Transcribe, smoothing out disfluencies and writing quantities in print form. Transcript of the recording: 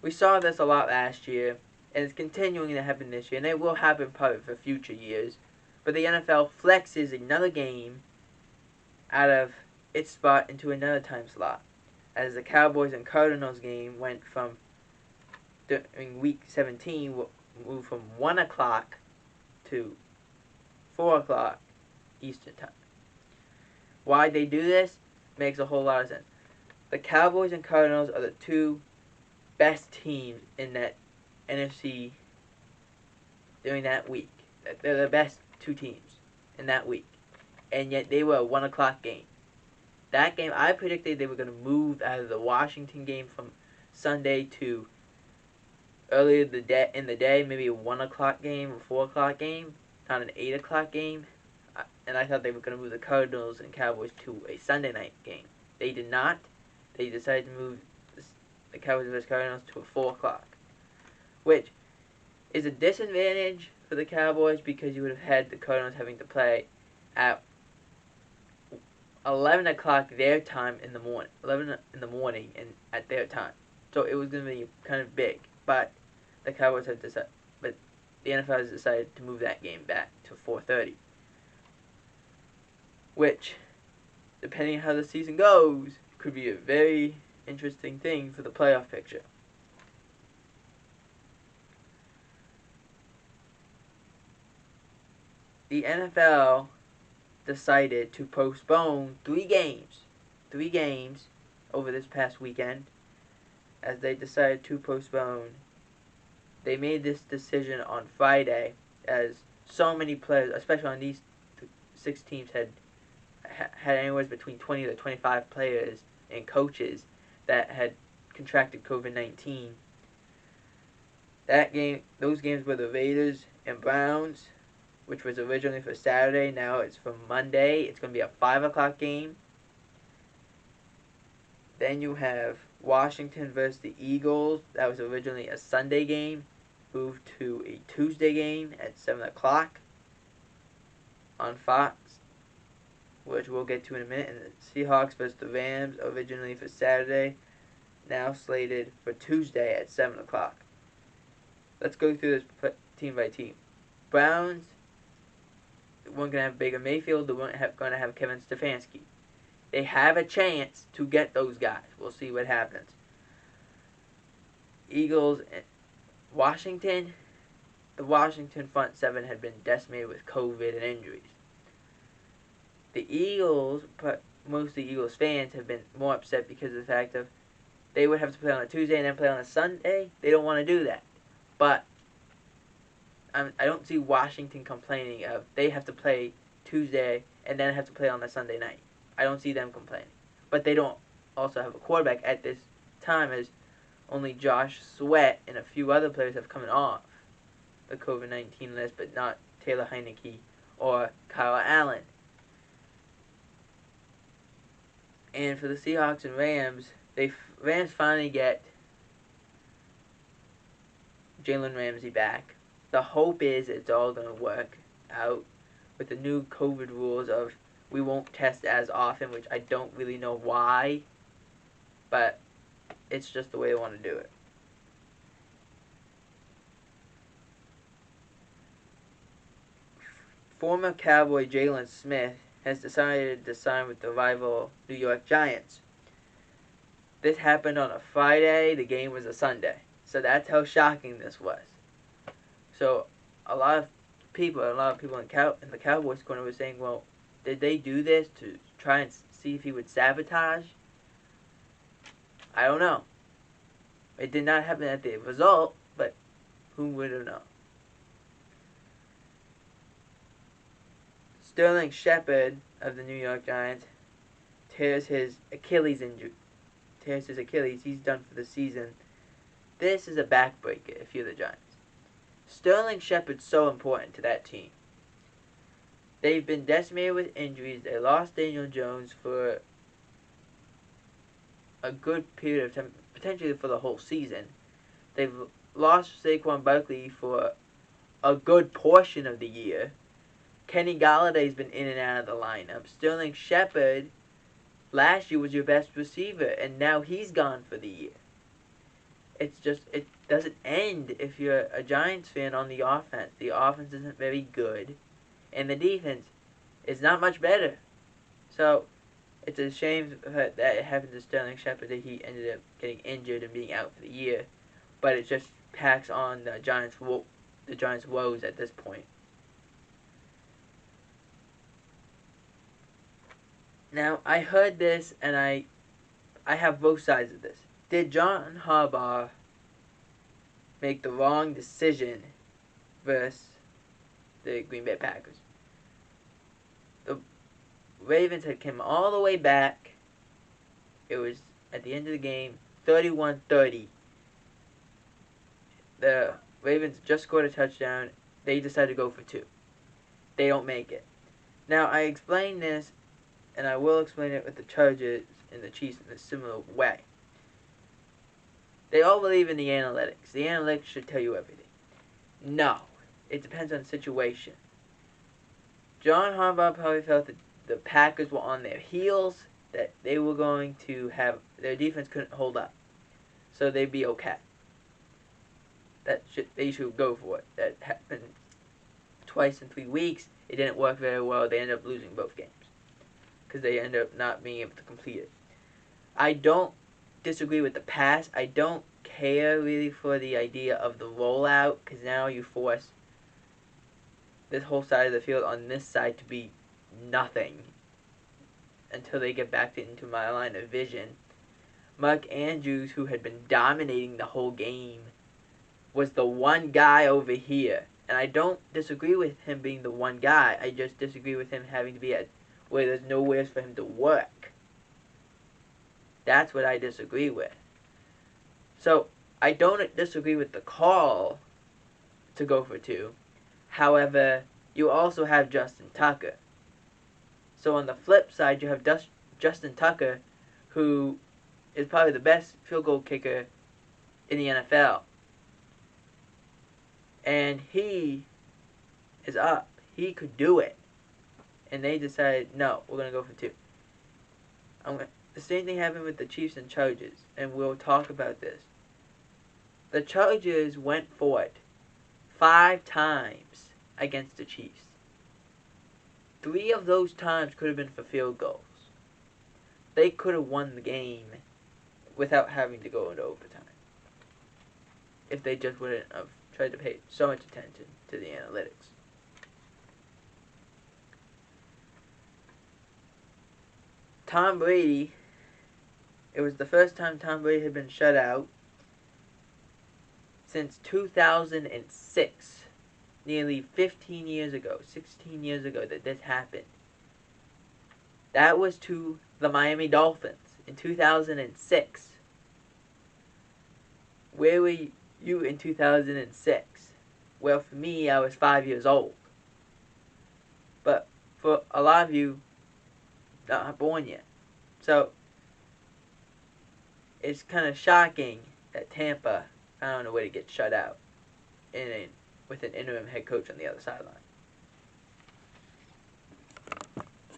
We saw this a lot last year, and it's continuing to happen this year, and it will happen probably for future years. But the NFL flexes another game out of its spot into another time slot, as the Cowboys and Cardinals game went from, during week 17, moved from 1 o'clock to 4 o'clock Eastern time. Why they do this makes a whole lot of sense. The Cowboys and Cardinals are the two best teams in that NFC during that week. They're the best two teams in that week. And yet they were a 1 o'clock game. That game, I predicted they were going to move out of the Washington game from Sunday to earlier in the day, maybe a 1 o'clock game or 4 o'clock game, not an 8 o'clock game. And I thought they were going to move the Cardinals and Cowboys to a Sunday night game. They did not. They decided to move the Cowboys vs. Cardinals to a 4 o'clock, which is a disadvantage for the Cowboys because you would have had the Cardinals having to play at 11 o'clock their time in the morning, 11 in the morning and at their time. So it was going to be kind of big, but the Cowboys have decided, but the NFL has decided to move that game back to 4:30, which, depending on how the season goes, could be a very interesting thing for the playoff picture. The NFL decided to postpone three games over this past weekend. As they decided to postpone, they made this decision on Friday, as so many players, especially on these 6 teams, had anywhere between 20 to 25 players and coaches that had contracted COVID-19. Those games were the Raiders and Browns, which was originally for Saturday. Now it's for Monday. It's going to be a 5 o'clock game. Then you have Washington versus the Eagles. That was originally a Sunday game, moved to a Tuesday game at 7 o'clock on Fox, which we'll get to in a minute. And the Seahawks versus the Rams, originally for Saturday, now slated for Tuesday at 7 o'clock. Let's go through this team by team. Browns, they weren't going to have Baker Mayfield. They weren't going to have Kevin Stefanski. They have a chance to get those guys. We'll see what happens. Eagles and Washington. The Washington front seven had been decimated with COVID and injuries. The Eagles, but most of the Eagles fans have been more upset because of the fact of they would have to play on a Tuesday and then play on a Sunday. They don't want to do that. But I don't see Washington complaining of they have to play Tuesday and then have to play on a Sunday night. I don't see them complaining. But they don't also have a quarterback at this time, as only Josh Sweat and a few other players have come off the COVID-19 list, but not Taylor Heineke or Kyle Allen. And for the Seahawks and Rams, Rams finally get Jalen Ramsey back. The hope is it's all going to work out with the new COVID rules of we won't test as often, which I don't really know why, but it's just the way they want to do it. Former Cowboy Jalen Smith has decided to sign with the rival New York Giants. This happened on a Friday. The game was a Sunday. So that's how shocking this was. So a lot of people in the Cowboys corner were saying, well, did they do this to try and see if he would sabotage? I don't know. It did not happen at the result, but who would have known? Sterling Shepard of the New York Giants tears his Achilles. He's done for the season. This is a backbreaker if you're the Giants. Sterling Shepard's so important to that team. They've been decimated with injuries. They lost Daniel Jones for a good period of time, potentially for the whole season. They've lost Saquon Barkley for a good portion of the year. Kenny Galladay's been in and out of the lineup. Sterling Shepard last year was your best receiver, and now he's gone for the year. it doesn't end if you're a Giants fan on the offense. The offense isn't very good, and the defense is not much better. So it's a shame that it happened to Sterling Shepard, that he ended up getting injured and being out for the year. But it just packs on the Giants' woes at this point. Now, I heard this, and I have both sides of this. Did John Harbaugh make the wrong decision versus the Green Bay Packers? The Ravens had come all the way back. It was at the end of the game, 31-30. The Ravens just scored a touchdown. They decided to go for two. They don't make it. Now, I explained this, and I will explain it with the Chargers and the Chiefs in a similar way. They all believe in the analytics. The analytics should tell you everything. No. It depends on the situation. John Harbaugh probably felt that the Packers were on their heels, that they were going to have, their defense couldn't hold up. So they'd be okay. They should go for it. That happened twice in 3 weeks. It didn't work very well. They ended up losing both games because they ended up not being able to complete it. I don't disagree with the pass. I don't care really for the idea of the rollout, because now you force this whole side of the field on this side to be nothing until they get back into my line of vision. Mark Andrews, who had been dominating the whole game, was the one guy over here. And I don't disagree with him being the one guy. I just disagree with him having to be at where there's nowhere for him to work. That's what I disagree with. So, I don't disagree with the call to go for two. However, you also have Justin Tucker. So on the flip side, you have Justin Tucker, who is probably the best field goal kicker in the NFL. And he is up. He could do it. And they decided, no, we're going to go for two. The same thing happened with the Chiefs and Chargers, and we'll talk about this. The Chargers went for it 5 times against the Chiefs. 3 of those times could have been for field goals. They could have won the game without having to go into overtime if they just wouldn't have tried to pay so much attention to the analytics. Tom Brady, it was the first time Tom Brady had been shut out since 2006. Nearly 15 years ago, 16 years ago that this happened. That was to the Miami Dolphins in 2006. Where were you in 2006? Well, for me, I was 5 years old. But for a lot of you, not born yet. So, it's kind of shocking that Tampa found a way to get shut out with an interim head coach on the other sideline.